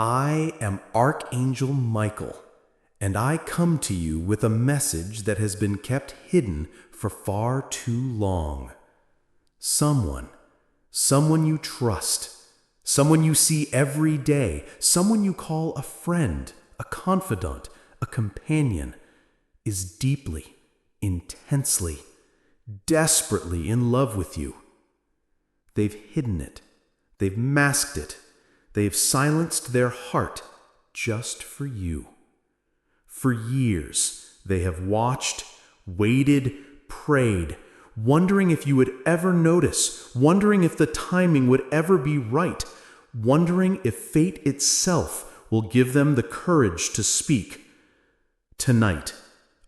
I am Archangel Michael, and I come to you with a message that has been kept hidden for far too long. Someone you trust, someone you see every day, someone you call a friend, a confidant, a companion, is deeply, intensely, desperately in love with you. They've hidden it. They've masked it. They've silenced their heart just for you. For years, they have watched, waited, prayed, wondering if you would ever notice, wondering if the timing would ever be right, wondering if fate itself will give them the courage to speak. Tonight,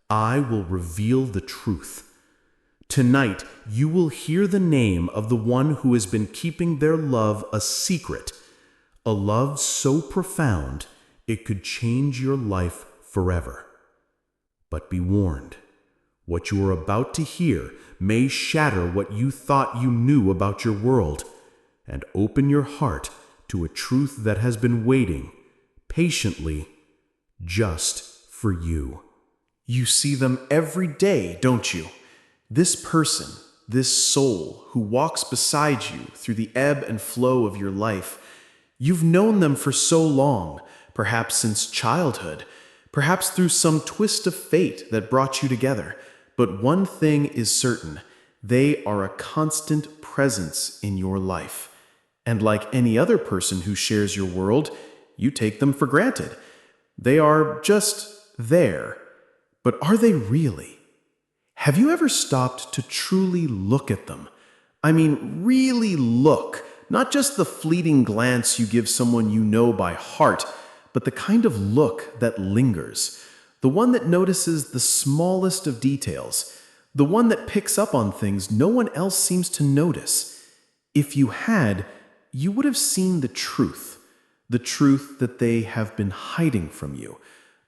I will reveal the truth. Tonight, you will hear the name of the one who has been keeping their love a secret, a love so profound it could change your life forever. But be warned, what you are about to hear may shatter what you thought you knew about your world, and open your heart to a truth that has been waiting patiently just for you. You see them every day, don't you? This person, this soul who walks beside you through the ebb and flow of your life. You've known them for so long, perhaps since childhood, perhaps through some twist of fate that brought you together. But one thing is certain, they are a constant presence in your life. And like any other person who shares your world, you take them for granted. They are just there. But are they really? Have you ever stopped to truly look at them? I mean, really look, not just the fleeting glance you give someone you know by heart, but the kind of look that lingers, the one that notices the smallest of details, the one that picks up on things no one else seems to notice. If you had, you would have seen the truth that they have been hiding from you,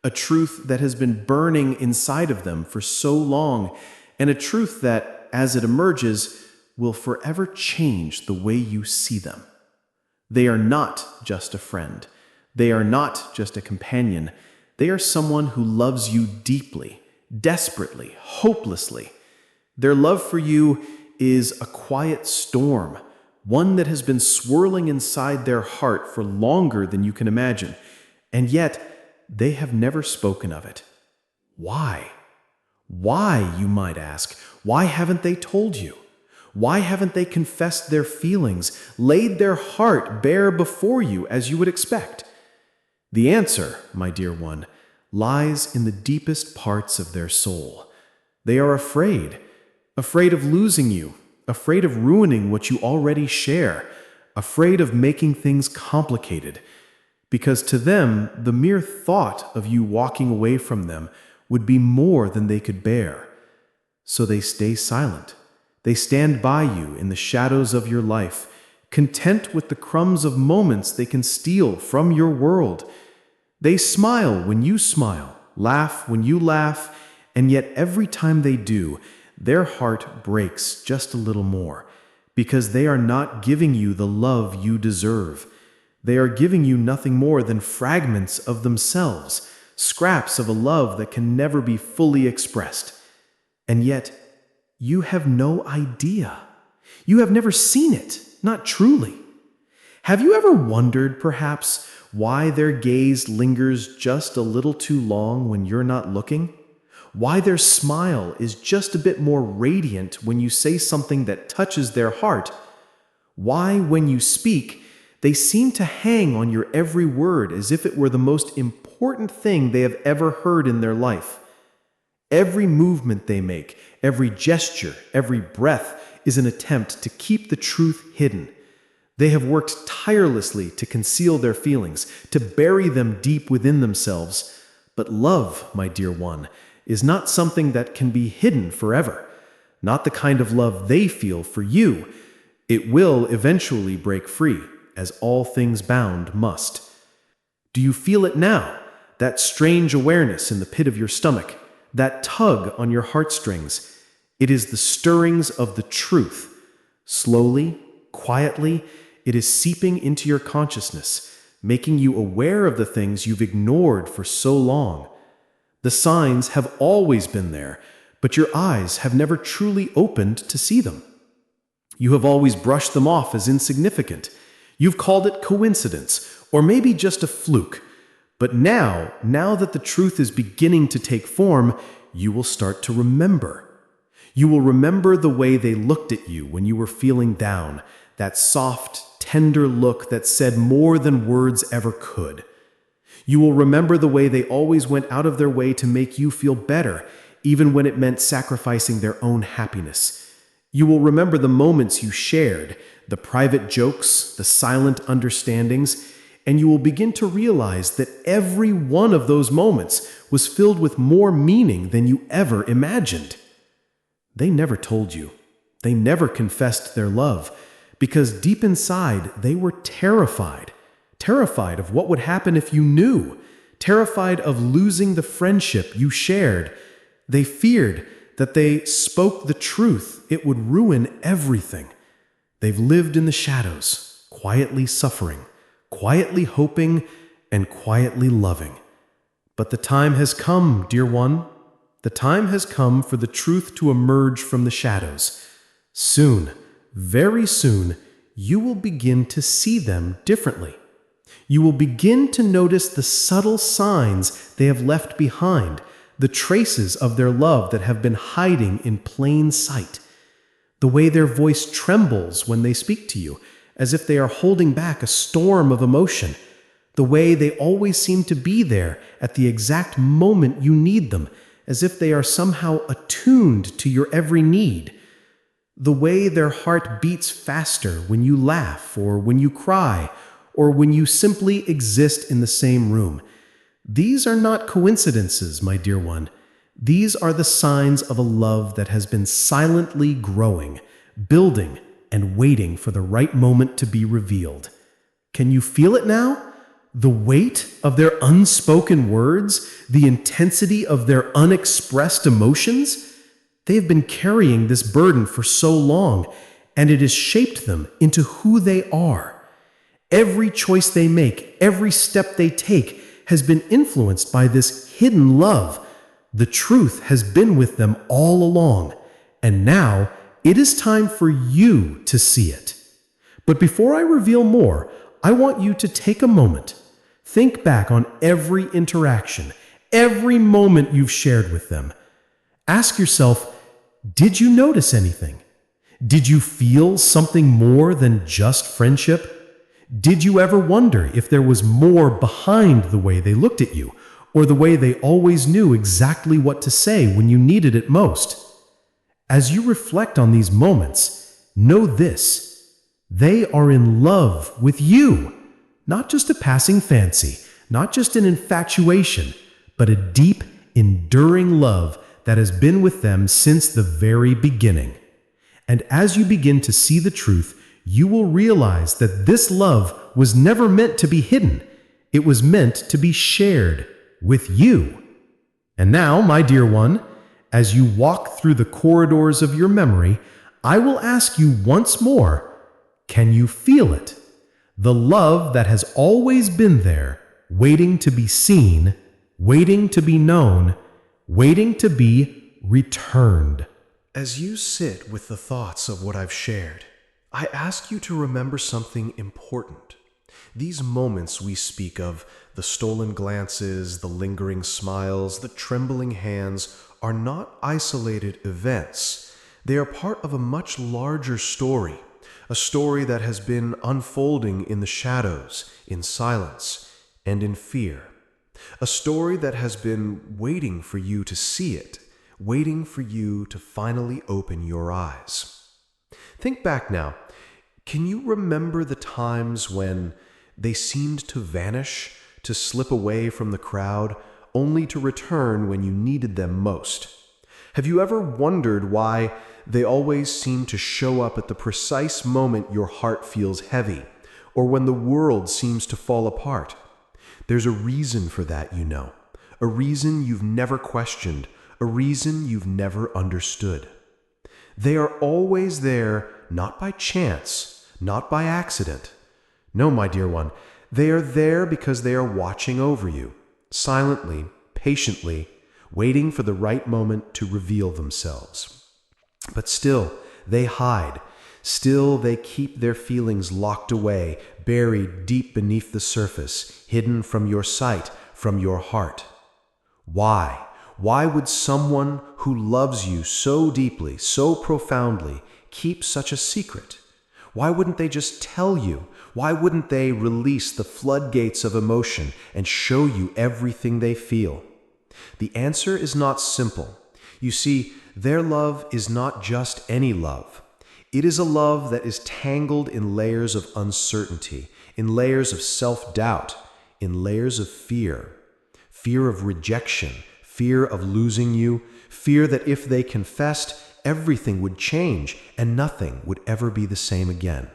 a truth that has been burning inside of them for so long, and a truth that, as it emerges, will forever change the way you see them. They are not just a friend. They are not just a companion. They are someone who loves you deeply, desperately, hopelessly. Their love for you is a quiet storm, one that has been swirling inside their heart for longer than you can imagine, and yet they have never spoken of it. Why? Why, you might ask? Why haven't they told you? Why haven't they confessed their feelings, laid their heart bare before you as you would expect? The answer, my dear one, lies in the deepest parts of their soul. They are afraid of losing you, afraid of ruining what you already share, afraid of making things complicated. Because to them, the mere thought of you walking away from them would be more than they could bear. So they stay silent. They stand by you in the shadows of your life, content with the crumbs of moments they can steal from your world. They smile when you smile, laugh when you laugh, and yet every time they do, their heart breaks just a little more, because they are not giving you the love you deserve. They are giving you nothing more than fragments of themselves, scraps of a love that can never be fully expressed. And yet, you have no idea. You have never seen it, not truly. Have you ever wondered, perhaps, why their gaze lingers just a little too long when you're not looking? Why their smile is just a bit more radiant when you say something that touches their heart? Why, when you speak, they seem to hang on your every word as if it were the most important thing they have ever heard in their life? Every movement they make, every gesture, every breath is an attempt to keep the truth hidden. They have worked tirelessly to conceal their feelings, to bury them deep within themselves. But love, my dear one, is not something that can be hidden forever. Not the kind of love they feel for you. It will eventually break free, as all things bound must. Do you feel it now? That strange awareness in the pit of your stomach, that tug on your heartstrings. It is the stirrings of the truth. Slowly, quietly, it is seeping into your consciousness, making you aware of the things you've ignored for so long. The signs have always been there, but your eyes have never truly opened to see them. You have always brushed them off as insignificant. You've called it coincidence, or maybe just a fluke. But now that the truth is beginning to take form, you will start to remember. You will remember the way they looked at you when you were feeling down, that soft, tender look that said more than words ever could. You will remember the way they always went out of their way to make you feel better, even when it meant sacrificing their own happiness. You will remember the moments you shared, the private jokes, the silent understandings, and you will begin to realize that every one of those moments was filled with more meaning than you ever imagined. They never told you. They never confessed their love, because deep inside they were terrified. Terrified of what would happen if you knew. Terrified of losing the friendship you shared. They feared that they spoke the truth, it would ruin everything. They've lived in the shadows, quietly suffering, quietly hoping, and quietly loving. But the time has come, dear one. The time has come for the truth to emerge from the shadows. Soon, very soon, you will begin to see them differently. You will begin to notice the subtle signs they have left behind, the traces of their love that have been hiding in plain sight. The way their voice trembles when they speak to you, as if they are holding back a storm of emotion. The way they always seem to be there at the exact moment you need them, as if they are somehow attuned to your every need. The way their heart beats faster when you laugh, or when you cry, or when you simply exist in the same room. These are not coincidences, my dear one. These are the signs of a love that has been silently growing, building, and waiting for the right moment to be revealed. Can you feel it now? The weight of their unspoken words, the intensity of their unexpressed emotions? They have been carrying this burden for so long, and it has shaped them into who they are. Every choice they make, every step they take, has been influenced by this hidden love. The truth has been with them all along, and now it is time for you to see it. But before I reveal more, I want you to take a moment. Think back on every interaction, every moment you've shared with them. Ask yourself, did you notice anything? Did you feel something more than just friendship? Did you ever wonder if there was more behind the way they looked at you, or the way they always knew exactly what to say when you needed it most? As you reflect on these moments, know this: they are in love with you. Not just a passing fancy, not just an infatuation, but a deep, enduring love that has been with them since the very beginning. And as you begin to see the truth, you will realize that this love was never meant to be hidden. It was meant to be shared with you. And now, my dear one, as you walk through the corridors of your memory, I will ask you once more, can you feel it? The love that has always been there, waiting to be seen, waiting to be known, waiting to be returned. As you sit with the thoughts of what I've shared, I ask you to remember something important. These moments we speak of, the stolen glances, the lingering smiles, the trembling hands, are not isolated events. They are part of a much larger story. A story that has been unfolding in the shadows, in silence, and in fear. A story that has been waiting for you to see it, waiting for you to finally open your eyes. Think back now. Can you remember the times when they seemed to vanish, to slip away from the crowd, only to return when you needed them most? Have you ever wondered why they always seem to show up at the precise moment your heart feels heavy, or when the world seems to fall apart? There's a reason for that, you know. A reason you've never questioned, a reason you've never understood. They are always there, not by chance, not by accident. No, my dear one, They are there because they are watching over you, silently, patiently, waiting for the right moment to reveal themselves. But still, they hide. Still, they keep their feelings locked away, buried deep beneath the surface, hidden from your sight, from your heart. Why? Why would someone who loves you so deeply, so profoundly, keep such a secret? Why wouldn't they just tell you? Why wouldn't they release the floodgates of emotion and show you everything they feel? The answer is not simple. You see, their love is not just any love. It is a love that is tangled in layers of uncertainty, in layers of self-doubt, in layers of fear. Fear of rejection, fear of losing you, fear that if they confessed, everything would change and nothing would ever be the same again.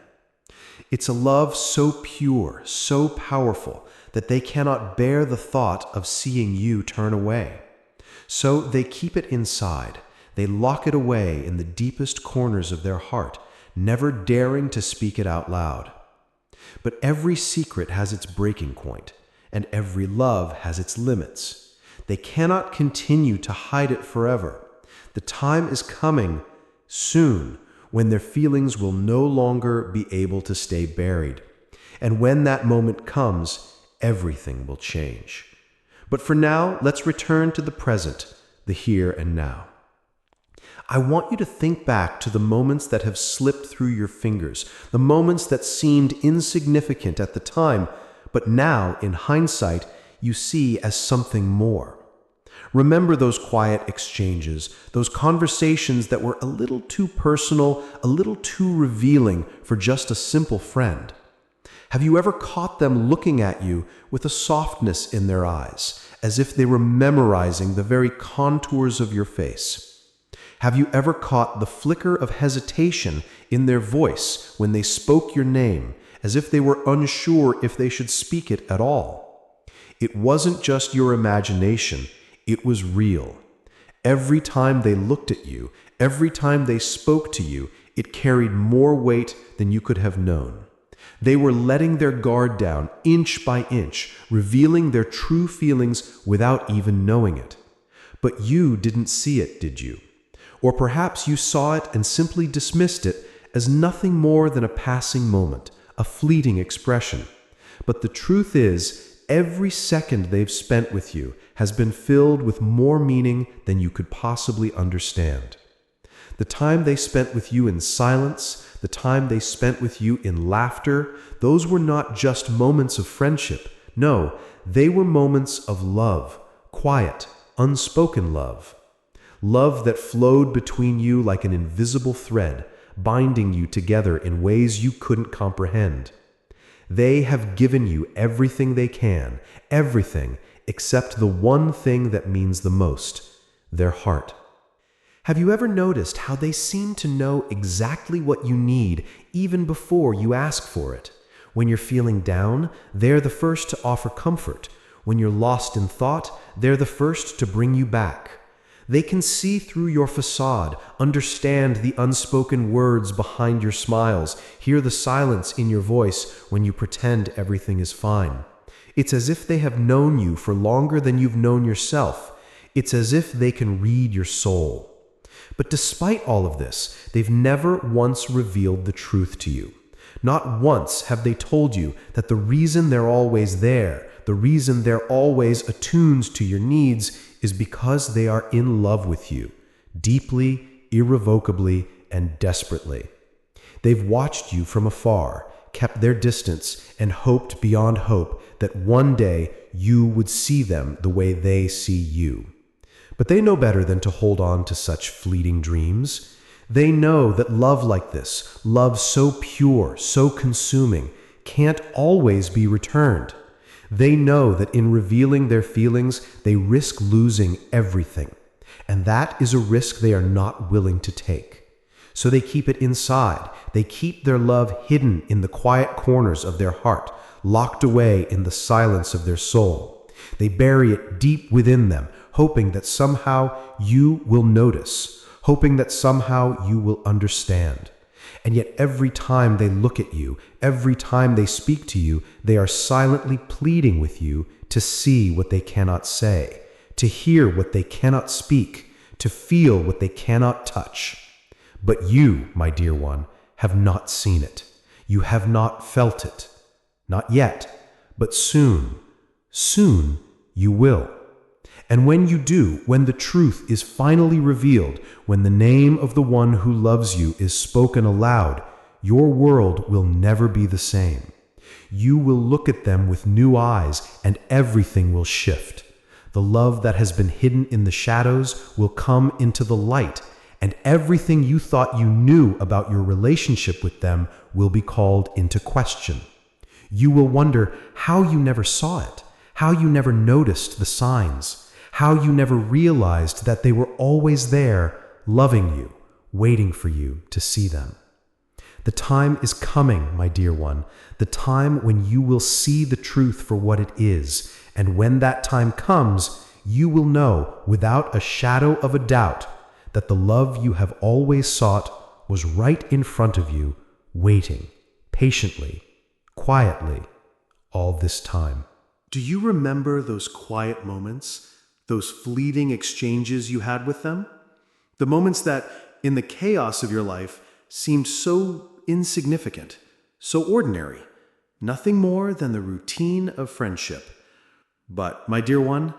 It's a love so pure, so powerful, that they cannot bear the thought of seeing you turn away. So they keep it inside. They lock it away in the deepest corners of their heart, never daring to speak it out loud. But every secret has its breaking point, and every love has its limits. They cannot continue to hide it forever. The time is coming soon when their feelings will no longer be able to stay buried. And when that moment comes, everything will change. But for now, let's return to the present, the here and now. I want you to think back to the moments that have slipped through your fingers, the moments that seemed insignificant at the time, but now, in hindsight, you see as something more. Remember those quiet exchanges, those conversations that were a little too personal, a little too revealing for just a simple friend. Have you ever caught them looking at you with a softness in their eyes, as if they were memorizing the very contours of your face? Have you ever caught the flicker of hesitation in their voice when they spoke your name, as if they were unsure if they should speak it at all? It wasn't just your imagination, it was real. Every time they looked at you, every time they spoke to you, it carried more weight than you could have known. They were letting their guard down inch by inch, revealing their true feelings without even knowing it. But you didn't see it, did you? Or perhaps you saw it and simply dismissed it as nothing more than a passing moment, a fleeting expression. But the truth is, every second they've spent with you has been filled with more meaning than you could possibly understand. The time they spent with you in silence, the time they spent with you in laughter, those were not just moments of friendship. No, they were moments of love, quiet, unspoken love. Love that flowed between you like an invisible thread, binding you together in ways you couldn't comprehend. They have given you everything they can, everything except the one thing that means the most, their heart. Have you ever noticed how they seem to know exactly what you need even before you ask for it? When you're feeling down, they're the first to offer comfort. When you're lost in thought, they're the first to bring you back. They can see through your facade, understand the unspoken words behind your smiles, hear the silence in your voice when you pretend everything is fine. It's as if they have known you for longer than you've known yourself. It's as if they can read your soul. But despite all of this, they've never once revealed the truth to you. Not once have they told you that the reason they're always there, the reason they're always attuned to your needs, is because they are in love with you, deeply, irrevocably, and desperately. They've watched you from afar, kept their distance, and hoped beyond hope that one day you would see them the way they see you. But they know better than to hold on to such fleeting dreams. They know that love like this, love so pure, so consuming, can't always be returned. They know that in revealing their feelings, they risk losing everything. And that is a risk they are not willing to take. So they keep it inside. They keep their love hidden in the quiet corners of their heart, locked away in the silence of their soul. They bury it deep within them, hoping that somehow you will notice, hoping that somehow you will understand. And yet every time they look at you, every time they speak to you, they are silently pleading with you to see what they cannot say, to hear what they cannot speak, to feel what they cannot touch. But you, my dear one, have not seen it. You have not felt it. Not yet, but soon, soon you will. And when you do, when the truth is finally revealed, when the name of the one who loves you is spoken aloud, your world will never be the same. You will look at them with new eyes, and everything will shift. The love that has been hidden in the shadows will come into the light, and everything you thought you knew about your relationship with them will be called into question. You will wonder how you never saw it, how you never noticed the signs, how you never realized that they were always there, loving you, waiting for you to see them. The time is coming, my dear one, the time when you will see the truth for what it is, and when that time comes, you will know without a shadow of a doubt that the love you have always sought was right in front of you, waiting, patiently, quietly, all this time. Do you remember those quiet moments, those fleeting exchanges you had with them? The moments that, in the chaos of your life, seemed so insignificant, so ordinary, nothing more than the routine of friendship. But, my dear one,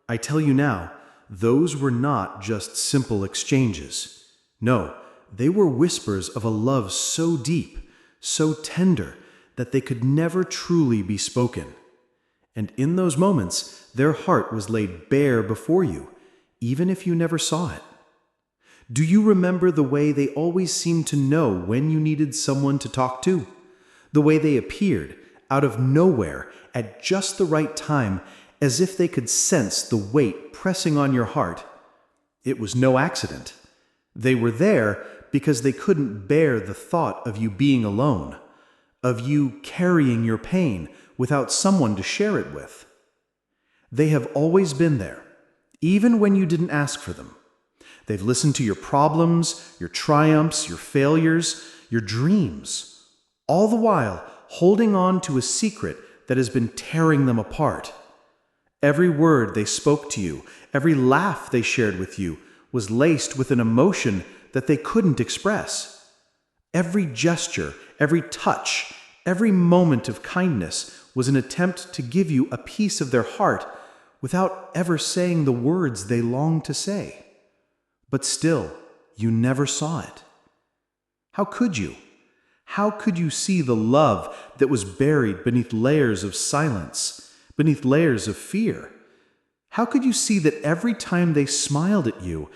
I tell you now, those were not just simple exchanges. No, they were whispers of a love so deep, so tender, that they could never truly be spoken. And in those moments, their heart was laid bare before you, even if you never saw it. Do you remember the way they always seemed to know when you needed someone to talk to? The way they appeared, out of nowhere, at just the right time, as if they could sense the weight pressing on your heart. It was no accident. They were there because they couldn't bear the thought of you being alone, of you carrying your pain without someone to share it with. They have always been there, even when you didn't ask for them. They've listened to your problems, your triumphs, your failures, your dreams, all the while holding on to a secret that has been tearing them apart. Every word they spoke to you, every laugh they shared with you, was laced with an emotion that they couldn't express. Every gesture, every touch, every moment of kindness was an attempt to give you a piece of their heart without ever saying the words they longed to say. But still, you never saw it. How could you? How could you see the love that was buried beneath layers of silence, beneath layers of fear? How could you see that every time they smiled at you,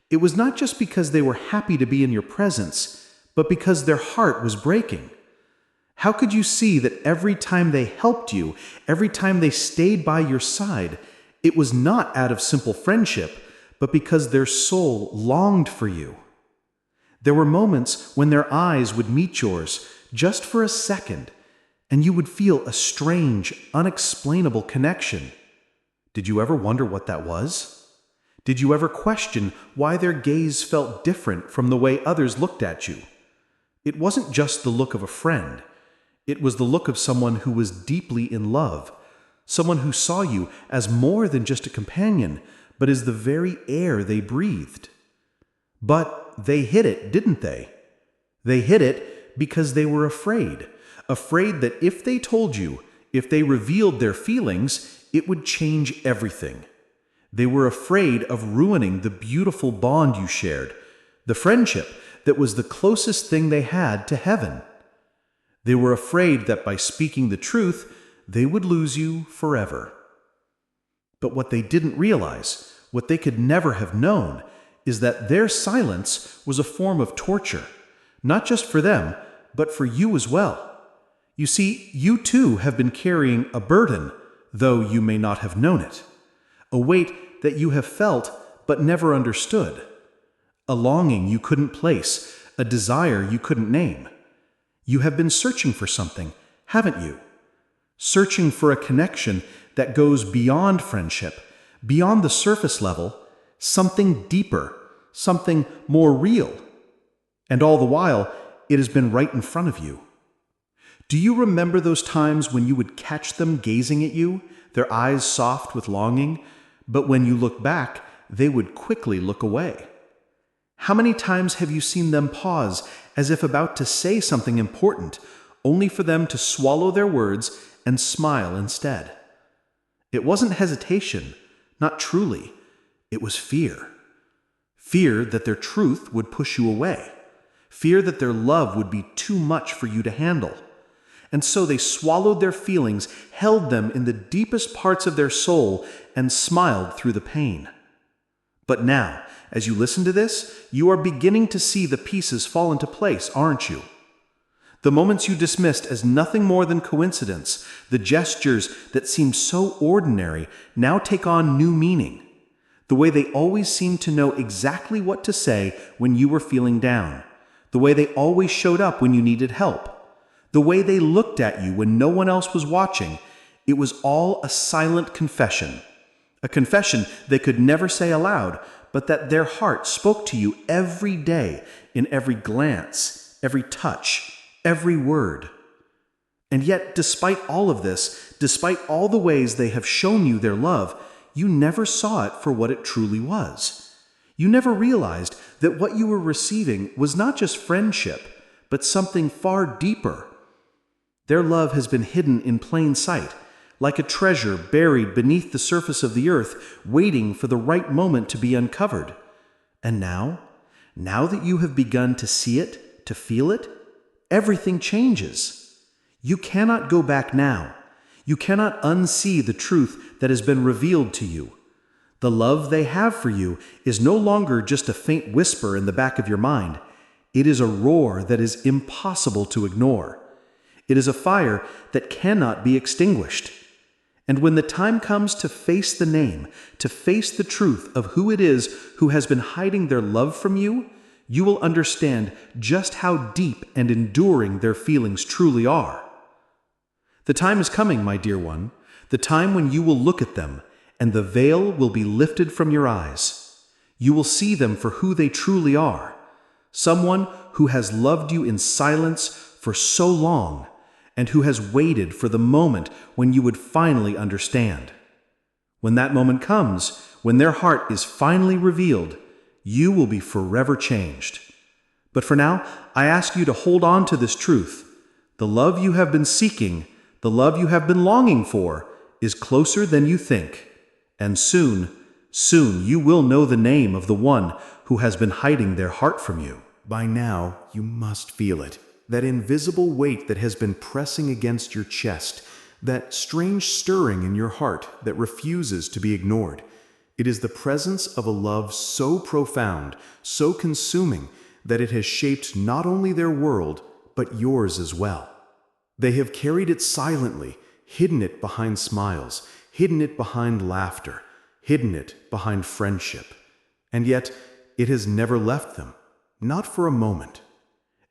it was not just because they were happy to be in your presence, but because their heart was breaking? How could you see that every time they helped you, every time they stayed by your side, it was not out of simple friendship, but because their soul longed for you? There were moments when their eyes would meet yours just for a second, and you would feel a strange, unexplainable connection. Did you ever wonder what that was? Did you ever question why their gaze felt different from the way others looked at you? It wasn't just the look of a friend. It was the look of someone who was deeply in love, someone who saw you as more than just a companion, but as the very air they breathed. But they hid it, didn't they? They hid it because they were afraid that if they told you, if they revealed their feelings, it would change everything. They were afraid of ruining the beautiful bond you shared, the friendship that was the closest thing they had to heaven. They were afraid that by speaking the truth, they would lose you forever. But what they didn't realize, what they could never have known, is that their silence was a form of torture, not just for them, but for you as well. You see, you too have been carrying a burden, though you may not have known it. A weight that you have felt but never understood. A longing you couldn't place, a desire you couldn't name. You have been searching for something, haven't you? Searching for a connection that goes beyond friendship, beyond the surface level, something deeper, something more real. And all the while, it has been right in front of you. Do you remember those times when you would catch them gazing at you, their eyes soft with longing, but when you look back, they would quickly look away? How many times have you seen them pause as if about to say something important, only for them to swallow their words and smile instead? It wasn't hesitation, not truly. It was fear. Fear that their truth would push you away. Fear that their love would be too much for you to handle. And so they swallowed their feelings, held them in the deepest parts of their soul, and smiled through the pain. But now, as you listen to this, you are beginning to see the pieces fall into place, aren't you? The moments you dismissed as nothing more than coincidence, the gestures that seemed so ordinary, now take on new meaning. The way they always seemed to know exactly what to say when you were feeling down. The way they always showed up when you needed help. The way they looked at you when no one else was watching. It was all a silent confession. A confession they could never say aloud, but that their heart spoke to you every day, in every glance, every touch, every word. And yet, despite all of this, despite all the ways they have shown you their love, you never saw it for what it truly was. You never realized that what you were receiving was not just friendship, but something far deeper. Their love has been hidden in plain sight, like a treasure buried beneath the surface of the earth, waiting for the right moment to be uncovered. And now that you have begun to see it, to feel it, everything changes. You cannot go back now. You cannot unsee the truth that has been revealed to you. The love they have for you is no longer just a faint whisper in the back of your mind. It is a roar that is impossible to ignore. It is a fire that cannot be extinguished. And when the time comes to face the name, to face the truth of who it is who has been hiding their love from you, you will understand just how deep and enduring their feelings truly are. The time is coming, my dear one, the time when you will look at them, and the veil will be lifted from your eyes. You will see them for who they truly are, someone who has loved you in silence for so long, and who has waited for the moment when you would finally understand. When that moment comes, when their heart is finally revealed, you will be forever changed. But for now, I ask you to hold on to this truth. The love you have been seeking, the love you have been longing for, is closer than you think. And soon you will know the name of the one who has been hiding their heart from you. By now, you must feel it. That invisible weight that has been pressing against your chest, that strange stirring in your heart that refuses to be ignored. It is the presence of a love so profound, so consuming, that it has shaped not only their world, but yours as well. They have carried it silently, hidden it behind smiles, hidden it behind laughter, hidden it behind friendship. And yet, it has never left them, not for a moment.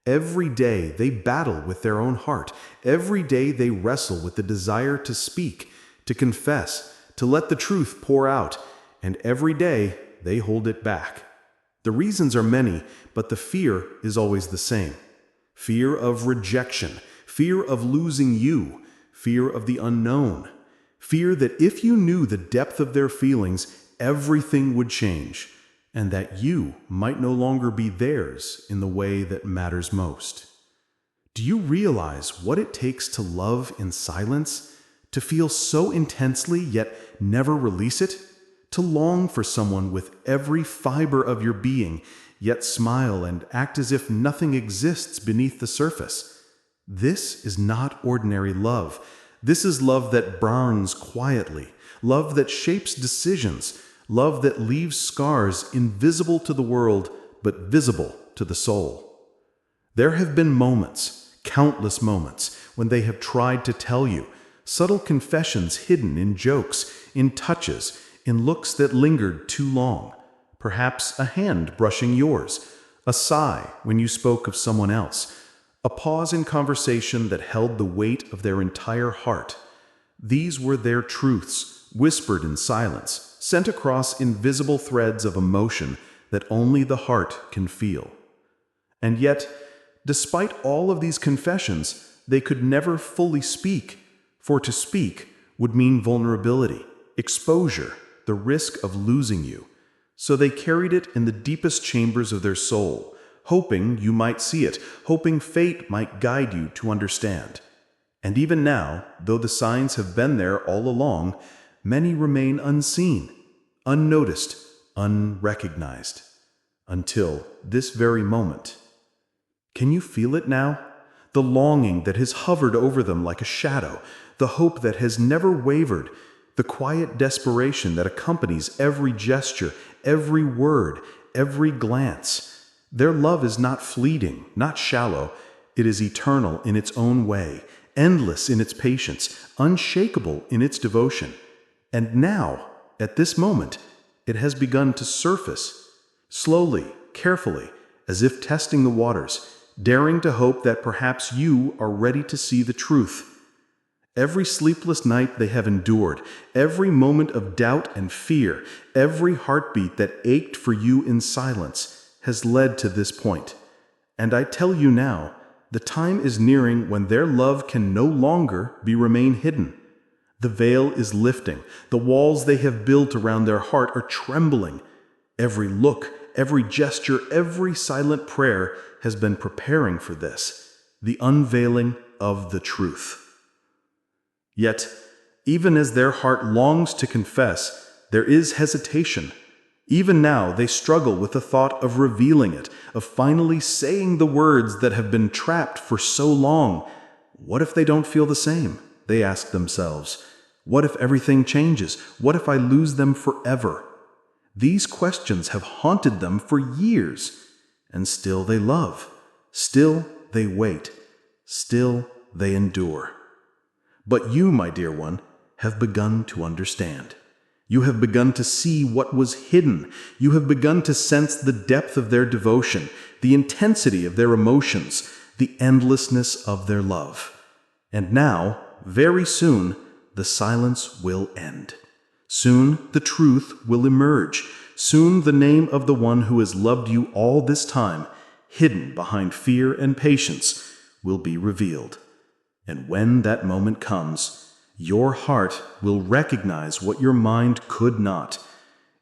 Every day they battle with their own heart. Every day they wrestle with the desire to speak, to confess, to let the truth pour out. And every day they hold it back. The reasons are many, but the fear is always the same. Fear of rejection, fear of losing you, fear of the unknown. Fear that if you knew the depth of their feelings, everything would change, and that you might no longer be theirs in the way that matters most. Do you realize what it takes to love in silence? To feel so intensely yet never release it? To long for someone with every fiber of your being, yet smile and act as if nothing exists beneath the surface? This is not ordinary love. This is love that burns quietly, love that shapes decisions, love that leaves scars invisible to the world, but visible to the soul. There have been moments, countless moments, when they have tried to tell you, subtle confessions hidden in jokes, in touches, in looks that lingered too long, perhaps a hand brushing yours, a sigh when you spoke of someone else, a pause in conversation that held the weight of their entire heart. These were their truths, whispered in silence, sent across invisible threads of emotion that only the heart can feel. And yet, Despite all of these confessions, they could never fully speak, for to speak would mean vulnerability, exposure, the risk of losing you. So they carried it in the deepest chambers of their soul, hoping you might see it, hoping fate might guide you to understand. And even now, though the signs have been there all along, many remain unseen, unnoticed, unrecognized, until this very moment. Can you feel it now? The longing that has hovered over them like a shadow, the hope that has never wavered, the quiet desperation that accompanies every gesture, every word, every glance. Their love is not fleeting, not shallow. It is eternal in its own way, endless in its patience, unshakable in its devotion. And now, at this moment, it has begun to surface, slowly, carefully, as if testing the waters, daring to hope that perhaps you are ready to see the truth. Every sleepless night they have endured, every moment of doubt and fear, every heartbeat that ached for you in silence, has led to this point. And I tell you now, the time is nearing when their love can no longer remain hidden. The veil is lifting, the walls they have built around their heart are trembling. Every look, every gesture, every silent prayer has been preparing for this, the unveiling of the truth. Yet, even as their heart longs to confess, there is hesitation. Even now, they struggle with the thought of revealing it, of finally saying the words that have been trapped for so long. What if they don't feel the same? They ask themselves. What if everything changes? What if I lose them forever? These questions have haunted them for years, and still they love. Still they wait. Still they endure. But you, my dear one, have begun to understand. You have begun to see what was hidden. You have begun to sense the depth of their devotion, the intensity of their emotions, the endlessness of their love. And now, very soon, the silence will end. Soon the truth will emerge. Soon the name of the one who has loved you all this time, hidden behind fear and patience, will be revealed. And when that moment comes, your heart will recognize what your mind could not.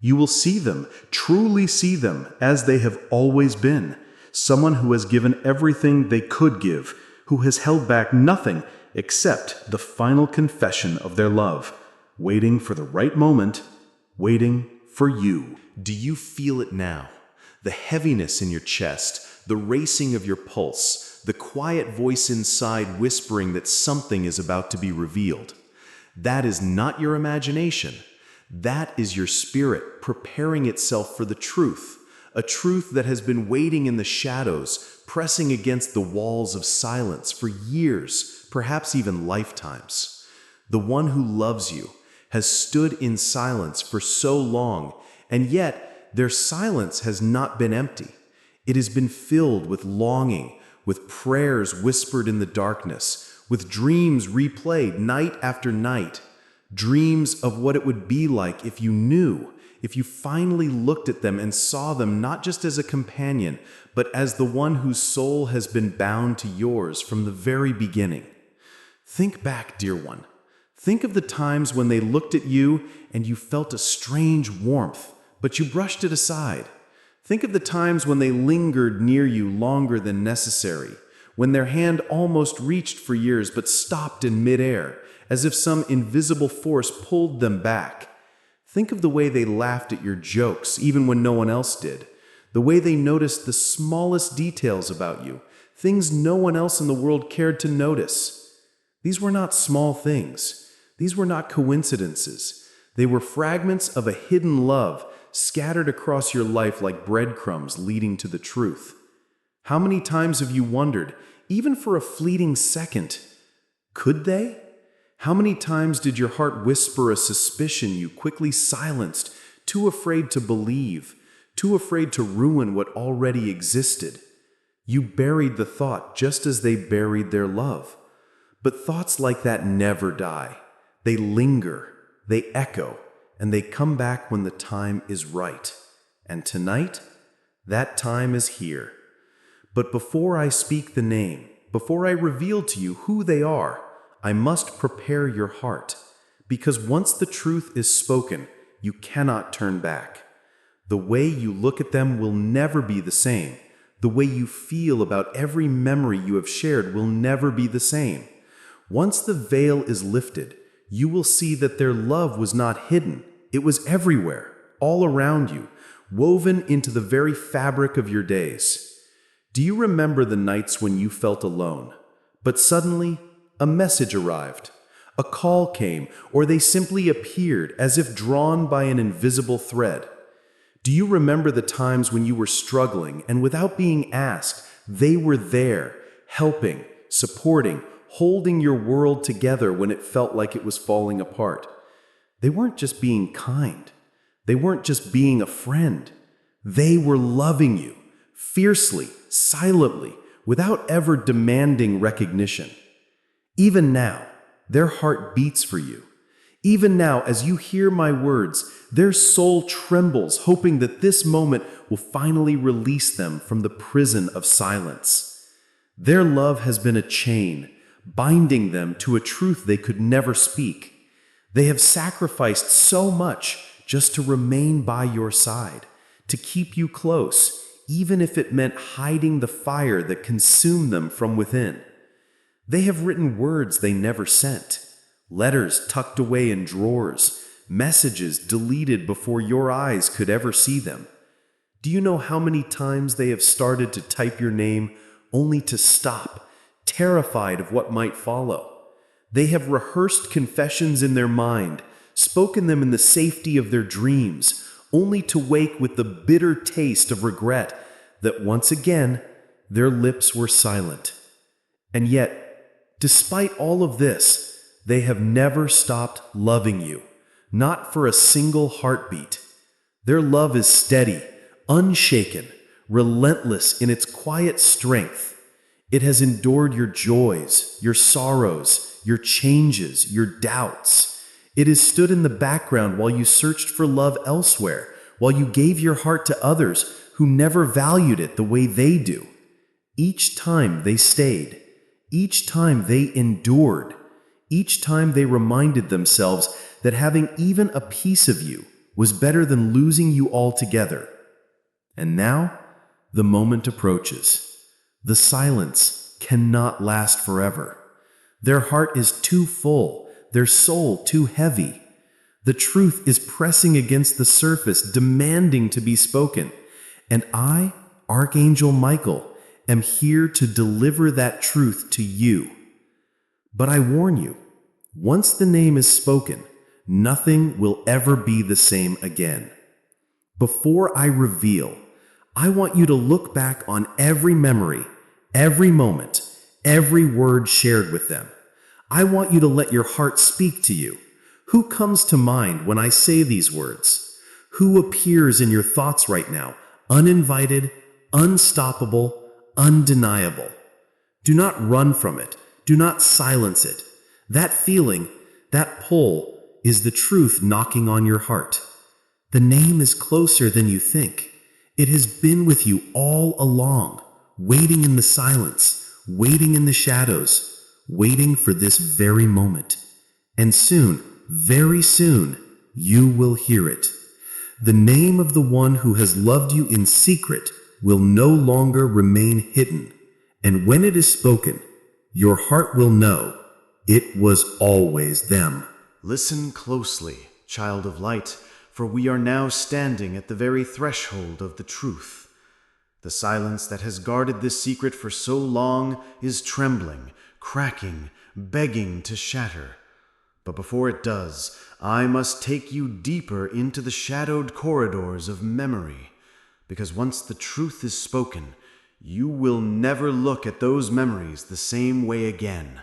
You will see them, truly see them, as they have always been. Someone who has given everything they could give, who has held back nothing except the final confession of their love, waiting for the right moment, waiting for you. Do you feel it now? The heaviness in your chest, the racing of your pulse, the quiet voice inside whispering that something is about to be revealed. That is not your imagination. That is your spirit preparing itself for the truth, a truth that has been waiting in the shadows, pressing against the walls of silence for years, perhaps even lifetimes. The one who loves you has stood in silence for so long, and yet their silence has not been empty. It has been filled with longing, with prayers whispered in the darkness, with dreams replayed night after night, dreams of what it would be like if you knew, if you finally looked at them and saw them not just as a companion, but as the one whose soul has been bound to yours from the very beginning. Think back, dear one. Think of the times when they looked at you and you felt a strange warmth, but you brushed it aside. Think of the times when they lingered near you longer than necessary, when their hand almost reached for yours but stopped in midair, as if some invisible force pulled them back. Think of the way they laughed at your jokes, even when no one else did. The way they noticed the smallest details about you, things no one else in the world cared to notice. These were not small things. These were not coincidences. They were fragments of a hidden love scattered across your life like breadcrumbs leading to the truth. How many times have you wondered, even for a fleeting second, could they? How many times did your heart whisper a suspicion you quickly silenced, too afraid to believe, too afraid to ruin what already existed? You buried the thought just as they buried their love. But thoughts like that never die. They linger, they echo, and they come back when the time is right. And tonight, that time is here. But before I speak the name, before I reveal to you who they are, I must prepare your heart. Because once the truth is spoken, you cannot turn back. The way you look at them will never be the same. The way you feel about every memory you have shared will never be the same. Once the veil is lifted, you will see that their love was not hidden. It was everywhere, all around you, woven into the very fabric of your days. Do you remember the nights when you felt alone, but suddenly a message arrived? A call came, or they simply appeared as if drawn by an invisible thread. Do you remember the times when you were struggling and without being asked, they were there, helping, supporting, holding your world together when it felt like it was falling apart? They weren't just being kind. They weren't just being a friend. They were loving you, fiercely, silently, without ever demanding recognition. Even now, their heart beats for you. Even now, as you hear my words, their soul trembles, hoping that this moment will finally release them from the prison of silence. Their love has been a chain, binding them to a truth they could never speak. They have sacrificed so much just to remain by your side, to keep you close, even if it meant hiding the fire that consumed them from within. They have written words they never sent, letters tucked away in drawers, messages deleted before your eyes could ever see them. Do you know how many times they have started to type your name only to stop, terrified of what might follow? They have rehearsed confessions in their mind, spoken them in the safety of their dreams, only to wake with the bitter taste of regret that once again their lips were silent. And yet, despite all of this, they have never stopped loving you, not for a single heartbeat. Their love is steady, unshaken, relentless in its quiet strength. It has endured your joys, your sorrows, your changes, your doubts. It has stood in the background while you searched for love elsewhere, while you gave your heart to others who never valued it the way they do. Each time they stayed, each time they endured, each time they reminded themselves that having even a piece of you was better than losing you altogether. And now, the moment approaches. The silence cannot last forever. Their heart is too full, their soul too heavy. The truth is pressing against the surface, demanding to be spoken. And I, Archangel Michael, am here to deliver that truth to you. But I warn you, once the name is spoken, nothing will ever be the same again. Before I reveal, I want you to look back on every memory, every moment, every word shared with them. I want you to let your heart speak to you. Who comes to mind when I say these words? Who appears in your thoughts right now, uninvited, unstoppable, undeniable? Do not run from it. Do not silence it. That feeling, that pull, is the truth knocking on your heart. The name is closer than you think. It has been with you all along, waiting in the silence, waiting in the shadows, waiting for this very moment. And soon, very soon, you will hear it. The name of the one who has loved you in secret will no longer remain hidden. And when it is spoken, your heart will know it was always them. Listen closely, child of light, for we are now standing at the very threshold of the truth. The silence that has guarded this secret for so long is trembling, cracking, begging to shatter. But before it does, I must take you deeper into the shadowed corridors of memory, because once the truth is spoken, you will never look at those memories the same way again.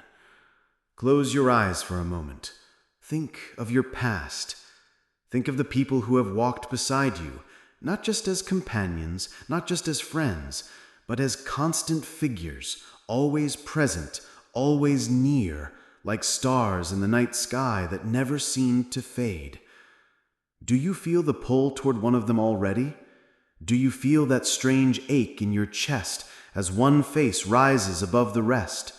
Close your eyes for a moment. Think of your past. Think of the people who have walked beside you, not just as companions, not just as friends, but as constant figures, always present, always near, like stars in the night sky that never seemed to fade. Do you feel the pull toward one of them already? Do you feel that strange ache in your chest as one face rises above the rest.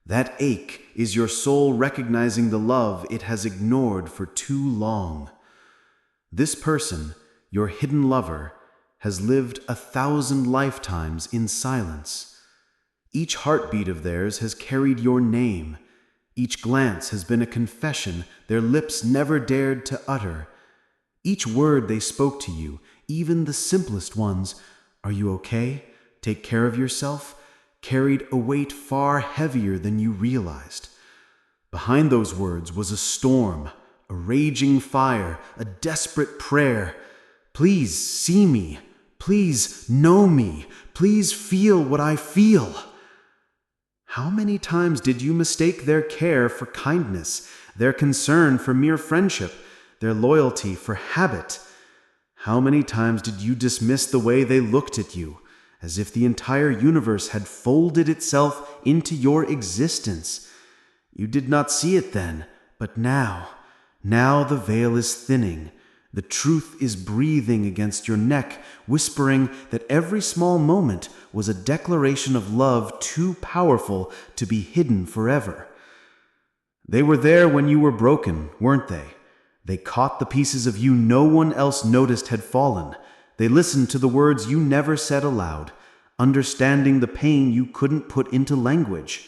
That ache is your soul recognizing the love it has ignored for too long. This person, your hidden lover, has lived 1,000 lifetimes in silence. Each heartbeat of theirs has carried your name. Each glance has been a confession their lips never dared to utter. Each word they spoke to you, even the simplest ones, "Are you okay? Take care of yourself?" carried a weight far heavier than you realized. Behind those words was a storm, a raging fire, a desperate prayer. Please see me. Please know me. Please feel what I feel. How many times did you mistake their care for kindness, their concern for mere friendship, their loyalty for habit? How many times did you dismiss the way they looked at you, as if the entire universe had folded itself into your existence? You did not see it then, but now the veil is thinning. The truth is breathing against your neck, whispering that every small moment was a declaration of love too powerful to be hidden forever. They were there when you were broken, weren't they? They caught the pieces of you no one else noticed had fallen. They listened to the words you never said aloud, understanding the pain you couldn't put into language.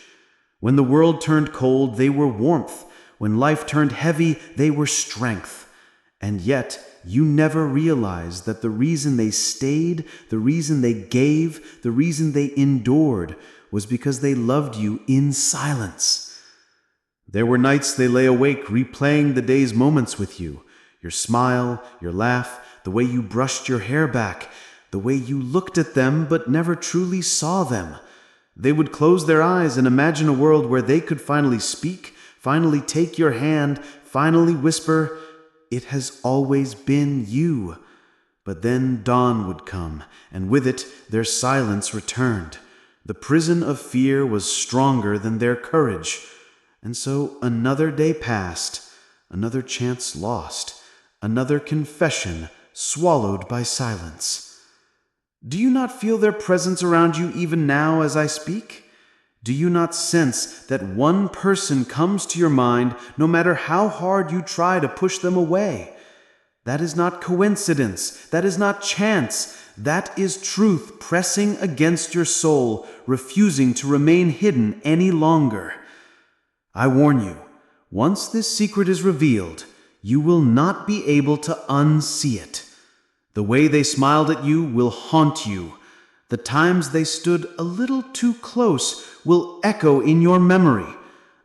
When the world turned cold, they were warmth. When life turned heavy, they were strength. And yet, you never realized that the reason they stayed, the reason they gave, the reason they endured was because they loved you in silence. There were nights they lay awake replaying the day's moments with you, your smile, your laugh, the way you brushed your hair back, the way you looked at them but never truly saw them. They would close their eyes and imagine a world where they could finally speak, finally take your hand, finally whisper, "It has always been you." But then dawn would come, and with it their silence returned. The prison of fear was stronger than their courage. And so another day passed, another chance lost, another confession swallowed by silence. Do you not feel their presence around you even now as I speak? Do you not sense that one person comes to your mind no matter how hard you try to push them away? That is not coincidence. That is not chance. That is truth pressing against your soul, refusing to remain hidden any longer. I warn you, once this secret is revealed, you will not be able to unsee it. The way they smiled at you will haunt you. The times they stood a little too close will echo in your memory.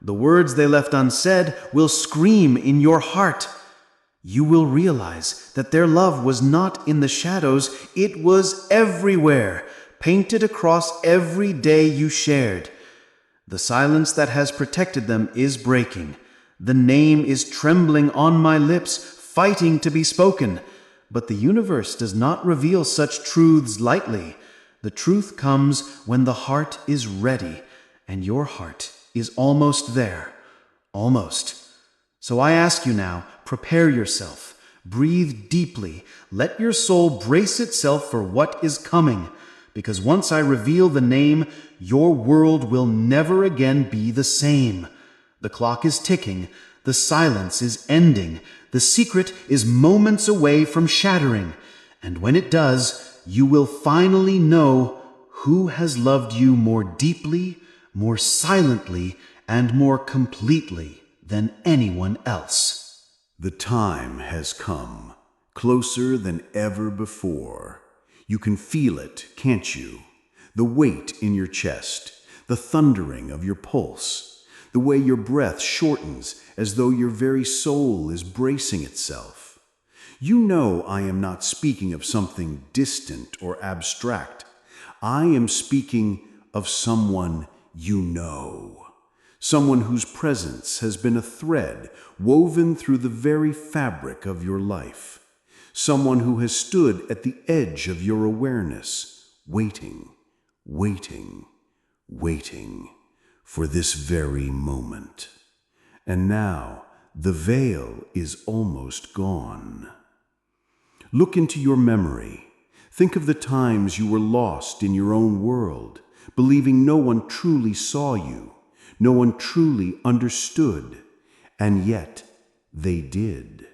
The words they left unsaid will scream in your heart. You will realize that their love was not in the shadows, it was everywhere, painted across every day you shared. The silence that has protected them is breaking. The name is trembling on my lips, fighting to be spoken. But the universe does not reveal such truths lightly. The truth comes when the heart is ready, and your heart is almost there. Almost. So I ask you now, prepare yourself. Breathe deeply. Let your soul brace itself for what is coming. Because once I reveal the name, your world will never again be the same. The clock is ticking. The silence is ending. The secret is moments away from shattering. And when it does, you will finally know who has loved you more deeply, more silently, and more completely than anyone else. The time has come, closer than ever before. You can feel it, can't you? The weight in your chest, the thundering of your pulse, the way your breath shortens as though your very soul is bracing itself. You know I am not speaking of something distant or abstract. I am speaking of someone you know. Someone whose presence has been a thread woven through the very fabric of your life. Someone who has stood at the edge of your awareness, waiting, waiting, waiting for this very moment. And now the veil is almost gone. Look into your memory. Think of the times you were lost in your own world, believing no one truly saw you, no one truly understood, and yet they did.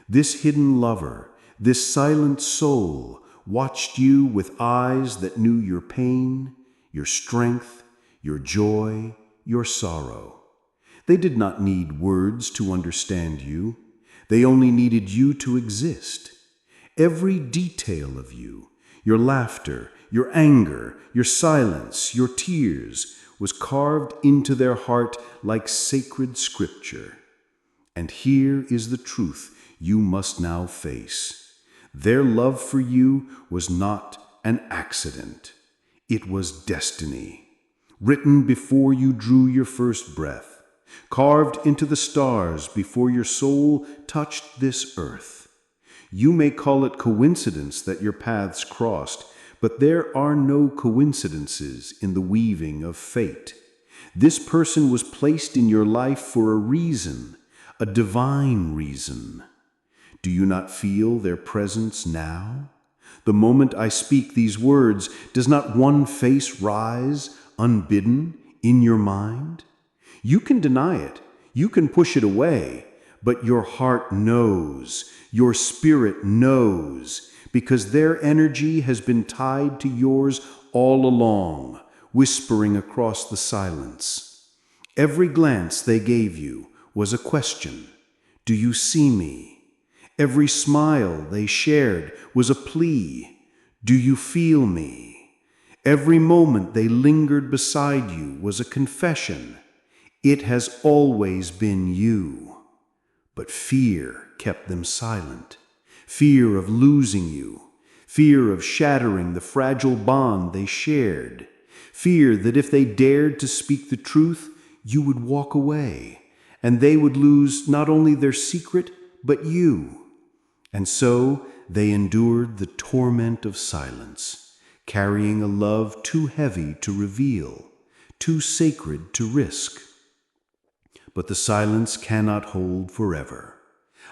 This hidden lover, this silent soul, watched you with eyes that knew your pain, your strength, your joy, your sorrow. They did not need words to understand you. They only needed you to exist. Every detail of you, your laughter, your anger, your silence, your tears, was carved into their heart like sacred scripture. And here is the truth you must now face. Their love for you was not an accident. It was destiny, written before you drew your first breath, carved into the stars before your soul touched this earth. You may call it coincidence that your paths crossed, but there are no coincidences in the weaving of fate. This person was placed in your life for a reason, a divine reason. Do you not feel their presence now? The moment I speak these words, does not one face rise, unbidden, in your mind? You can deny it, you can push it away, but your heart knows, your spirit knows, because their energy has been tied to yours all along, whispering across the silence. Every glance they gave you was a question. Do you see me? Every smile they shared was a plea. Do you feel me? Every moment they lingered beside you was a confession. It has always been you. But fear kept them silent. Fear of losing you. Fear of shattering the fragile bond they shared. Fear that if they dared to speak the truth, you would walk away, and they would lose not only their secret, but you. And so they endured the torment of silence, carrying a love too heavy to reveal, too sacred to risk. But the silence cannot hold forever.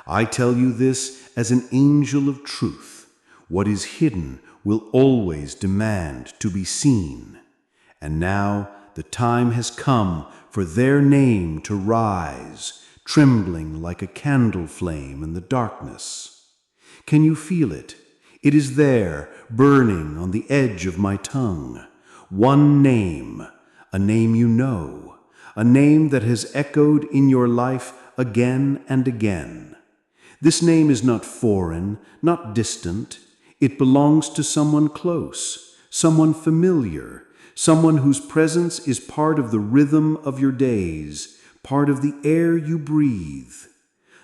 I tell you this as an angel of truth. What is hidden will always demand to be seen. And now the time has come for their name to rise, trembling like a candle flame in the darkness. Can you feel it? It is there, burning on the edge of my tongue. One name, a name you know, a name that has echoed in your life again and again. This name is not foreign, not distant. It belongs to someone close, someone familiar, someone whose presence is part of the rhythm of your days, part of the air you breathe.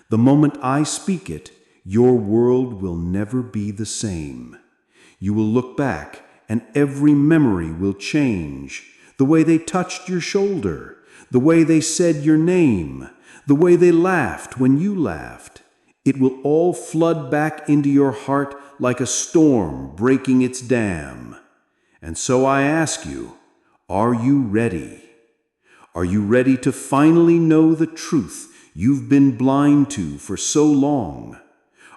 The moment I speak it, your world will never be the same. You will look back, and every memory will change. The way they touched your shoulder, the way they said your name, the way they laughed when you laughed. It will all flood back into your heart like a storm breaking its dam. And so I ask you, are you ready? Are you ready to finally know the truth you've been blind to for so long?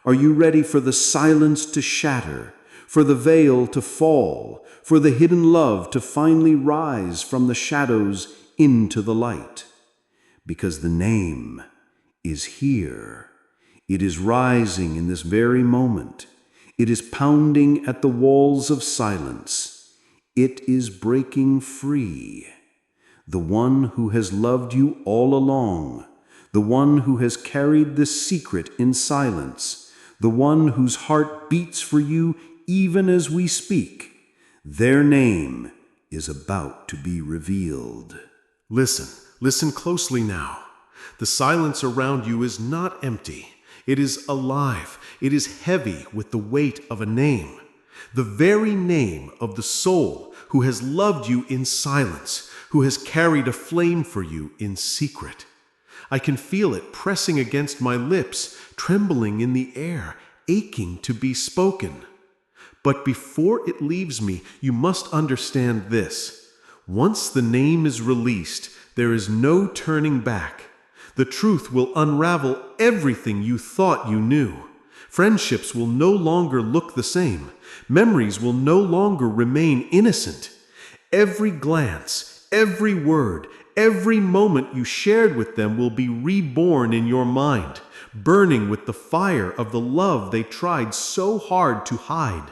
Are you ready for the silence to shatter, for the veil to fall, for the hidden love to finally rise from the shadows into the light? Because the name is here. It is rising in this very moment. It is pounding at the walls of silence. It is breaking free. The one who has loved you all along, the one who has carried this secret in silence, the one whose heart beats for you even as we speak, their name is about to be revealed. Listen closely now. The silence around you is not empty. It is alive. It is heavy with the weight of a name. The very name of the soul who has loved you in silence, who has carried a flame for you in secret. I can feel it pressing against my lips, trembling in the air, aching to be spoken. But before it leaves me, you must understand this. Once the name is released, there is no turning back. The truth will unravel everything you thought you knew. Friendships will no longer look the same. Memories will no longer remain innocent. Every glance, every word, every moment you shared with them will be reborn in your mind, burning with the fire of the love they tried so hard to hide.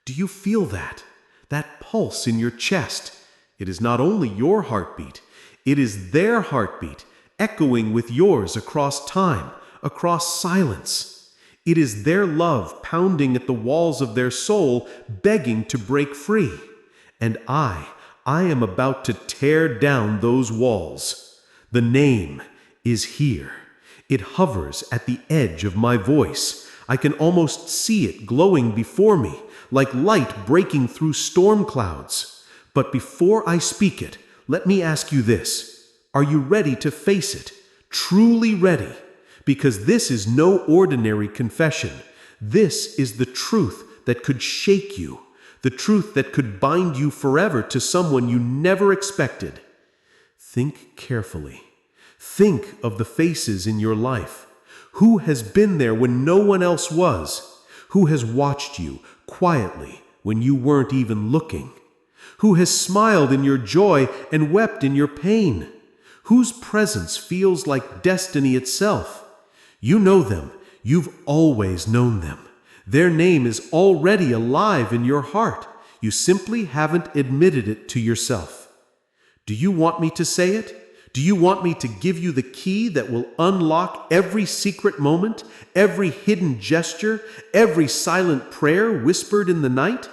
Do you feel that? That pulse in your chest? It is not only your heartbeat, it is their heartbeat, echoing with yours across time, across silence. It is their love pounding at the walls of their soul, begging to break free. And I am about to tear down those walls. The name is here. It hovers at the edge of my voice. I can almost see it glowing before me, like light breaking through storm clouds. But before I speak it, let me ask you this. Are you ready to face it? Truly ready? Because this is no ordinary confession. This is the truth that could shake you, the truth that could bind you forever to someone you never expected. Think carefully. Think of the faces in your life. Who has been there when no one else was? Who has watched you quietly when you weren't even looking? Who has smiled in your joy and wept in your pain? Whose presence feels like destiny itself? You know them. You've always known them. Their name is already alive in your heart. You simply haven't admitted it to yourself. Do you want me to say it? Do you want me to give you the key that will unlock every secret moment, every hidden gesture, every silent prayer whispered in the night?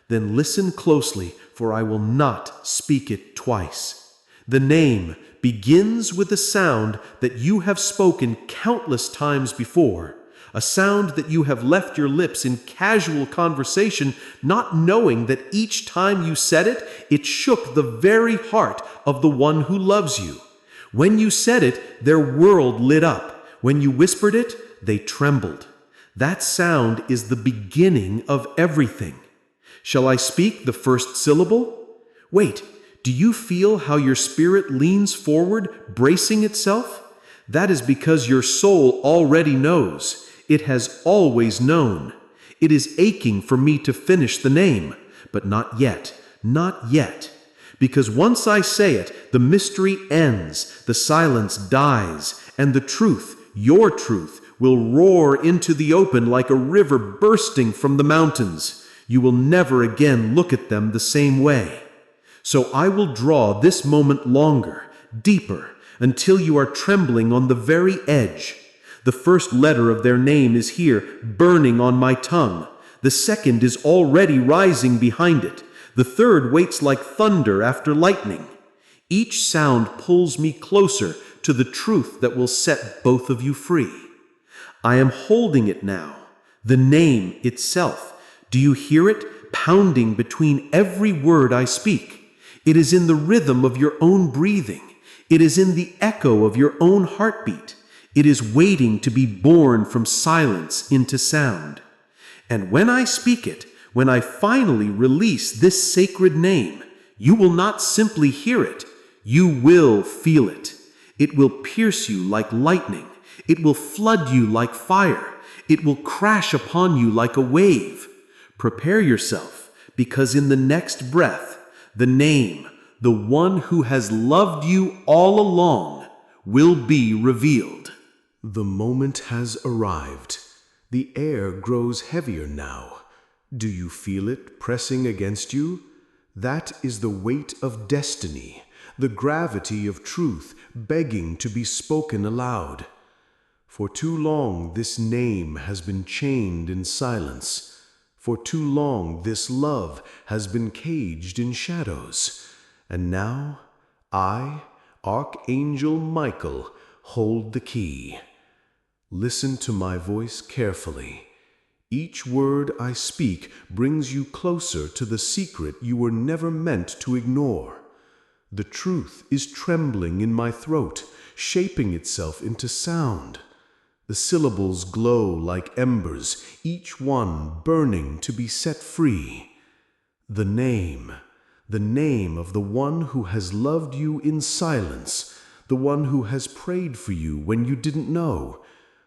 Then listen closely, for I will not speak it twice. The name begins with a sound that you have spoken countless times before, a sound that you have left your lips in casual conversation, not knowing that each time you said it, it shook the very heart of the one who loves you. When you said it, their world lit up. When you whispered it, they trembled. That sound is the beginning of everything. Shall I speak the first syllable? Wait. Do you feel how your spirit leans forward, bracing itself? That is because your soul already knows. It has always known. It is aching for me to finish the name, but not yet, not yet. Because once I say it, the mystery ends, the silence dies, and the truth, your truth, will roar into the open like a river bursting from the mountains. You will never again look at them the same way. So I will draw this moment longer, deeper, until you are trembling on the very edge. The first letter of their name is here, burning on my tongue. The second is already rising behind it. The third waits like thunder after lightning. Each sound pulls me closer to the truth that will set both of you free. I am holding it now, the name itself. Do you hear it pounding between every word I speak? It is in the rhythm of your own breathing. It is in the echo of your own heartbeat. It is waiting to be born from silence into sound. And when I speak it, when I finally release this sacred name, you will not simply hear it, you will feel it. It will pierce you like lightning. It will flood you like fire. It will crash upon you like a wave. Prepare yourself, because in the next breath, the name, the one who has loved you all along, will be revealed. The moment has arrived. The air grows heavier now. Do you feel it pressing against you? That is the weight of destiny, the gravity of truth begging to be spoken aloud. For too long this name has been chained in silence. For too long this love has been caged in shadows. And now I, Archangel Michael, hold the key. Listen to my voice carefully. Each word I speak brings you closer to the secret you were never meant to ignore. The truth is trembling in my throat, shaping itself into sound. The syllables glow like embers, each one burning to be set free. The name of the one who has loved you in silence, the one who has prayed for you when you didn't know,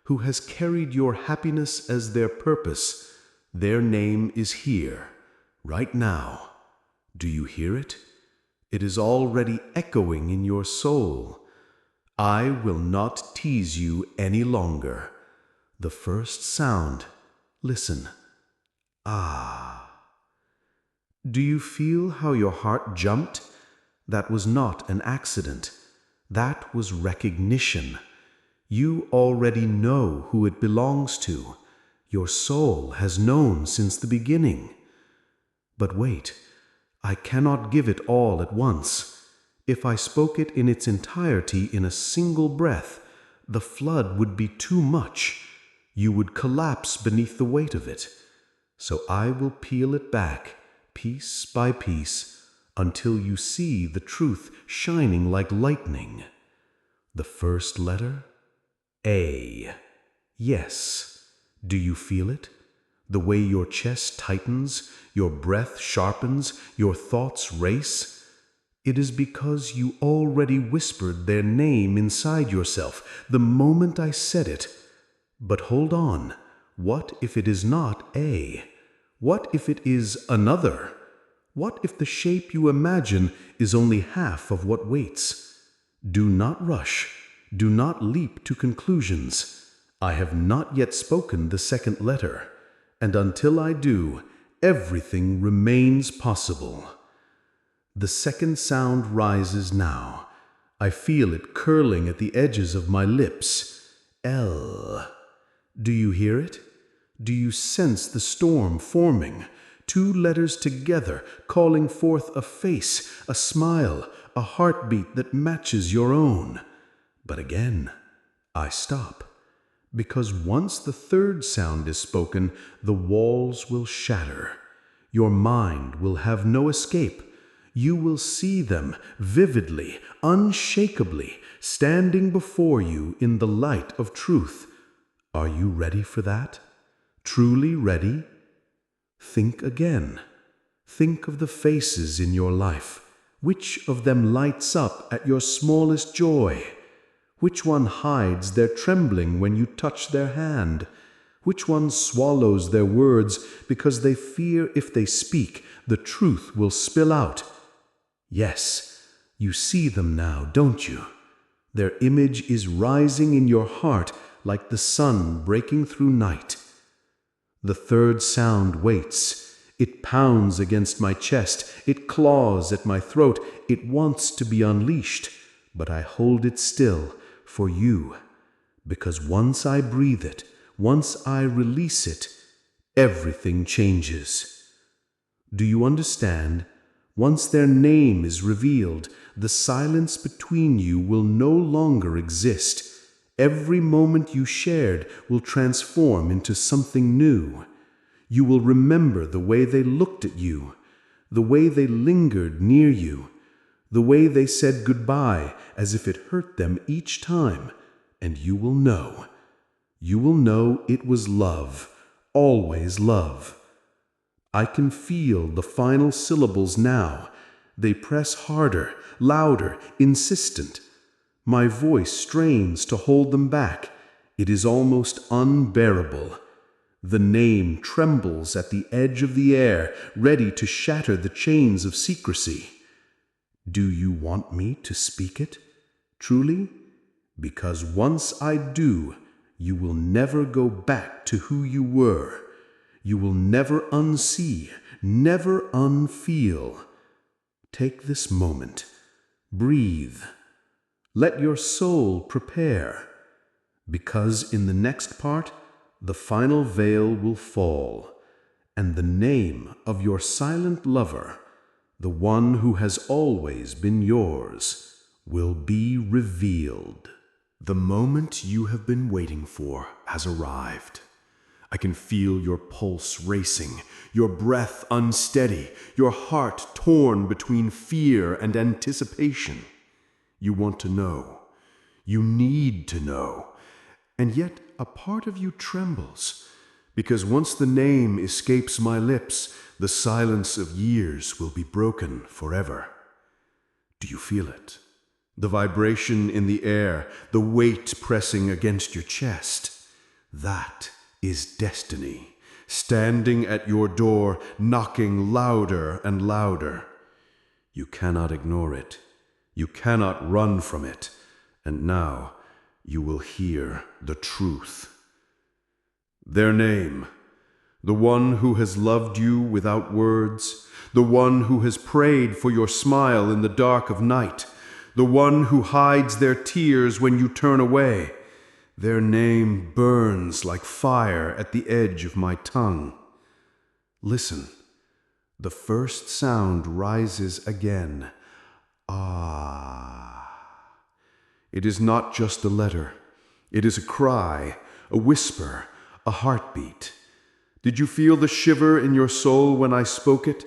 who has carried your happiness as their purpose. Their name is here, right now. Do you hear it? It is already echoing in your soul. I will not tease you any longer. The first sound. Listen. Ah. Do you feel how your heart jumped? That was not an accident. That was recognition. You already know who it belongs to. Your soul has known since the beginning. But wait, I cannot give it all at once. If I spoke it in its entirety in a single breath, the flood would be too much. You would collapse beneath the weight of it. So I will peel it back, piece by piece, until you see the truth shining like lightning. The first letter? A. Yes. Do you feel it? The way your chest tightens, your breath sharpens, your thoughts race? It is because you already whispered their name inside yourself the moment I said it. But hold on. What if it is not A? What if it is another? What if the shape you imagine is only half of what waits? Do not rush. Do not leap to conclusions. I have not yet spoken the second letter, and until I do, everything remains possible. The second sound rises now. I feel it curling at the edges of my lips. L. Do you hear it? Do you sense the storm forming? Two letters together, calling forth a face, a smile, a heartbeat that matches your own. But again, I stop. Because once the third sound is spoken, the walls will shatter. Your mind will have no escape. You will see them vividly, unshakably, standing before you in the light of truth. Are you ready for that? Truly ready? Think again. Think of the faces in your life. Which of them lights up at your smallest joy? Which one hides their trembling when you touch their hand? Which one swallows their words because they fear if they speak, the truth will spill out? Yes, you see them now, don't you? Their image is rising in your heart like the sun breaking through night. The third sound waits. It pounds against my chest. It claws at my throat. It wants to be unleashed, but I hold it still for you, because once I breathe it, once I release it, everything changes. Do you understand? Once their name is revealed, the silence between you will no longer exist. Every moment you shared will transform into something new. You will remember the way they looked at you, the way they lingered near you, the way they said goodbye as if it hurt them each time, and you will know. You will know it was love, always love. I can feel the final syllables now. They press harder, louder, insistent. My voice strains to hold them back. It is almost unbearable. The name trembles at the edge of the air, ready to shatter the chains of secrecy. Do you want me to speak it? Truly? Because once I do, you will never go back to who you were. You will never unsee, never unfeel. Take this moment. Breathe. Let your soul prepare. Because in the next part, the final veil will fall, and the name of your silent lover, the one who has always been yours, will be revealed. The moment you have been waiting for has arrived. I can feel your pulse racing, your breath unsteady, your heart torn between fear and anticipation. You want to know. You need to know. And yet a part of you trembles, because once the name escapes my lips, the silence of years will be broken forever. Do you feel it? The vibration in the air, the weight pressing against your chest. That is destiny, standing at your door, knocking louder and louder. You cannot ignore it. You cannot run from it. And now you will hear the truth. Their name, the one who has loved you without words, the one who has prayed for your smile in the dark of night, the one who hides their tears when you turn away. Their name burns like fire at the edge of my tongue. Listen, the first sound rises again. Ah. It is not just a letter. It is a cry, a whisper, a heartbeat. Did you feel the shiver in your soul when I spoke it?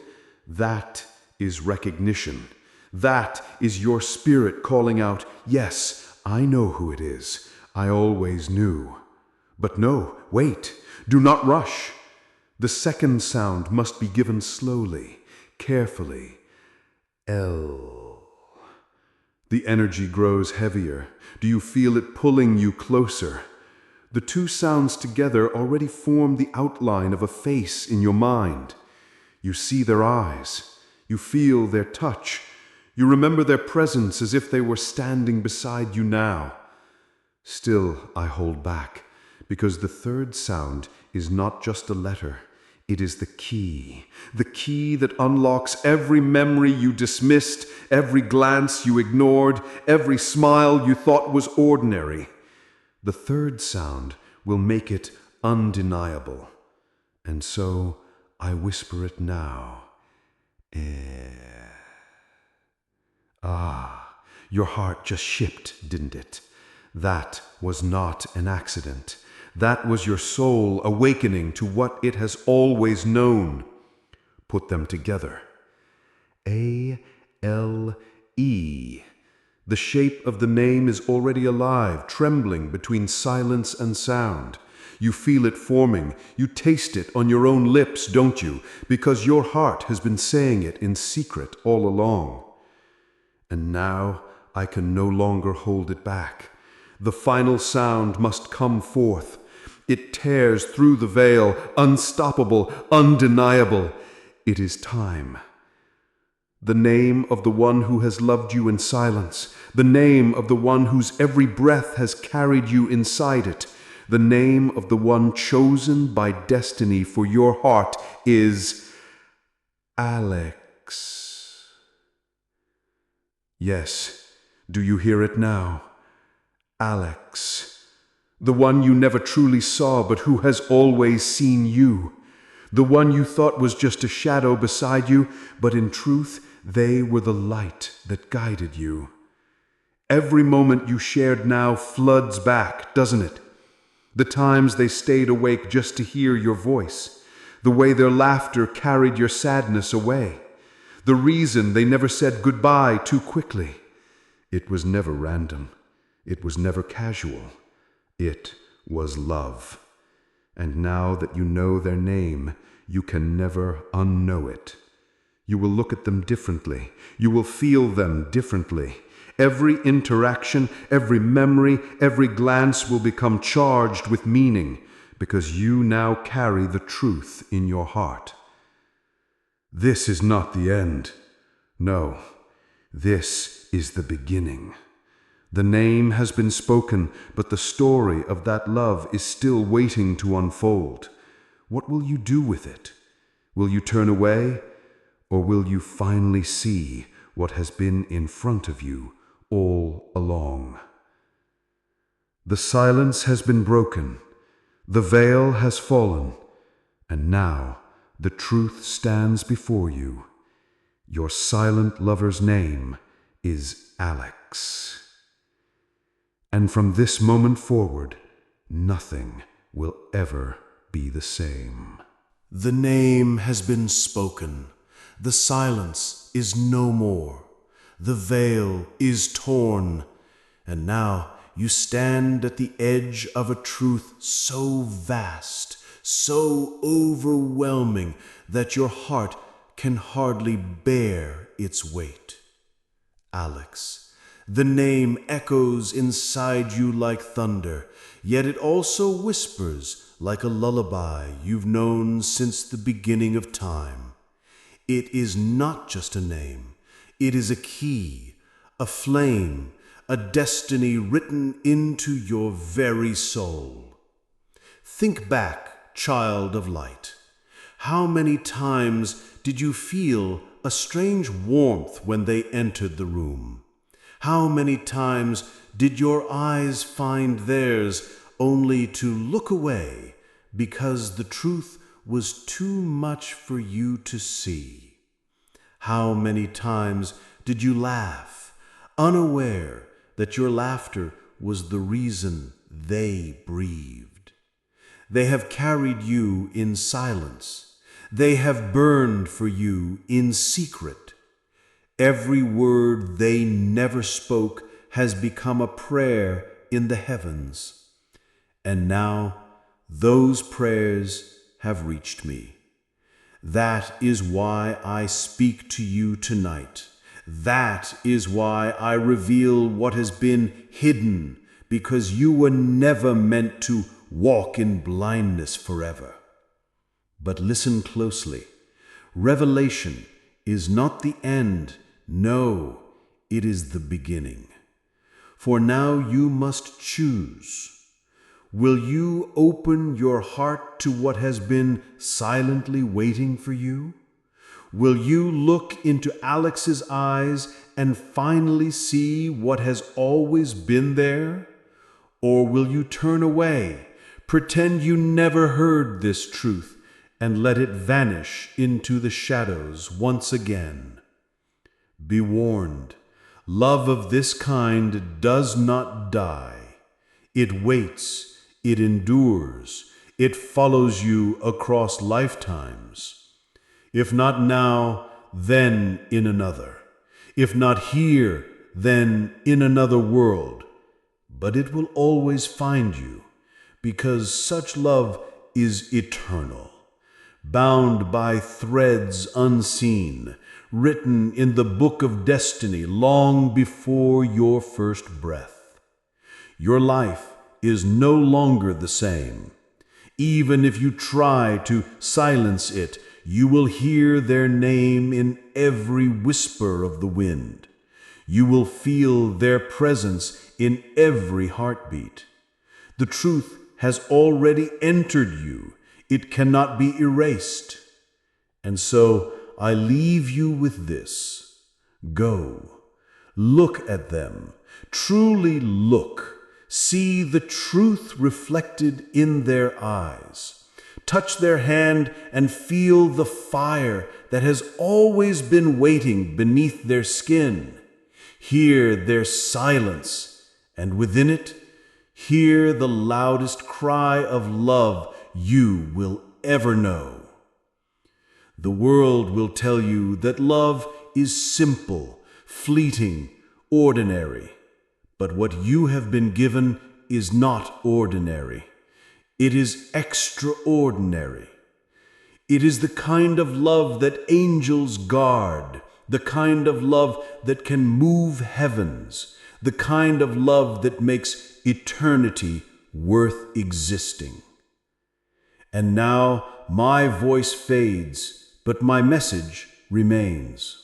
That is recognition. That is your spirit calling out, yes, I know who it is. I always knew. But no, wait, do not rush. The second sound must be given slowly, carefully. L. The energy grows heavier. Do you feel it pulling you closer? The two sounds together already form the outline of a face in your mind. You see their eyes. You feel their touch. You remember their presence as if they were standing beside you now. Still, I hold back, because the third sound is not just a letter. It is the key that unlocks every memory you dismissed, every glance you ignored, every smile you thought was ordinary. The third sound will make it undeniable. And so I whisper it now. Ah, your heart just shipped, didn't it? That was not an accident. That was your soul awakening to what it has always known. Put them together. A-L-E. The shape of the name is already alive, trembling between silence and sound. You feel it forming. You taste it on your own lips, don't you? Because your heart has been saying it in secret all along. And now I can no longer hold it back. The final sound must come forth. It tears through the veil, unstoppable, undeniable. It is time. The name of the one who has loved you in silence, the name of the one whose every breath has carried you inside it, the name of the one chosen by destiny for your heart is Alex. Yes, do you hear it now? Alex, the one you never truly saw but who has always seen you, the one you thought was just a shadow beside you, but in truth they were the light that guided you. Every moment you shared now floods back, doesn't it? The times they stayed awake just to hear your voice, the way their laughter carried your sadness away, the reason they never said goodbye too quickly. It was never random. It was never casual. It was love. And now that you know their name, you can never unknow it. You will look at them differently. You will feel them differently. Every interaction, every memory, every glance will become charged with meaning because you now carry the truth in your heart. This is not the end. No, this is the beginning. The name has been spoken, but the story of that love is still waiting to unfold. What will you do with it? Will you turn away? Or will you finally see what has been in front of you all along? The silence has been broken. The veil has fallen. And now the truth stands before you. Your silent lover's name is Alex. And from this moment forward, nothing will ever be the same. The name has been spoken. The silence is no more. The veil is torn. And now you stand at the edge of a truth so vast, so overwhelming, that your heart can hardly bear its weight. Alex, the name echoes inside you like thunder. yet it also whispers like a lullaby you've known since the beginning of time. It is not just a name, it is a key, a flame, a destiny written into your very soul. Think back, child of light. How many times did you feel a strange warmth when they entered the room? How many times did your eyes find theirs only to look away because the truth was too much for you to see? How many times did you laugh, unaware that your laughter was the reason they breathed? They have carried you in silence. They have burned for you in secret. Every word they never spoke has become a prayer in the heavens. And now those prayers have reached me. That is why I speak to you tonight. That is why I reveal what has been hidden, because you were never meant to walk in blindness forever. But listen closely. Revelation is not the end. No, it is the beginning. For now you must choose. Will you open your heart to what has been silently waiting for you? Will you look into Alex's eyes and finally see what has always been there? Or will you turn away, pretend you never heard this truth, and let it vanish into the shadows once again? Be warned, love of this kind does not die. It waits, it endures, it follows you across lifetimes. If not now, then in another. If not here, then in another world. But it will always find you, because such love is eternal, bound by threads unseen, written in the book of destiny long before your first breath. Your life is no longer the same. Even if you try to silence it, you will hear their name in every whisper of the wind. You will feel their presence in every heartbeat. The truth has already entered you. It cannot be erased. And so I leave you with this. Go. Look at them. Truly look. See the truth reflected in their eyes. Touch their hand and feel the fire that has always been waiting beneath their skin. Hear their silence, and within it, hear the loudest cry of love you will ever know. The world will tell you that love is simple, fleeting, ordinary. But what you have been given is not ordinary. It is extraordinary. It is the kind of love that angels guard, the kind of love that can move heavens, the kind of love that makes eternity worth existing. And now my voice fades, but my message remains.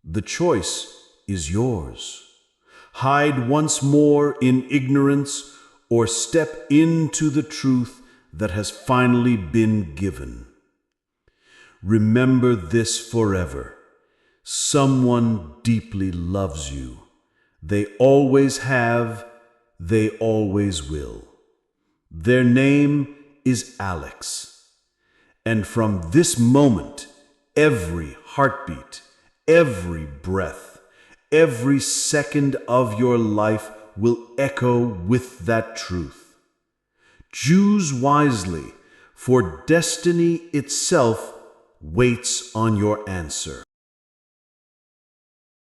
The choice is yours. Hide once more in ignorance, or step into the truth that has finally been given. Remember this forever. Someone deeply loves you. They always have, they always will. Their name is Alex. And from this moment, every heartbeat, every breath, every second of your life will echo with that truth. Choose wisely, for destiny itself waits on your answer.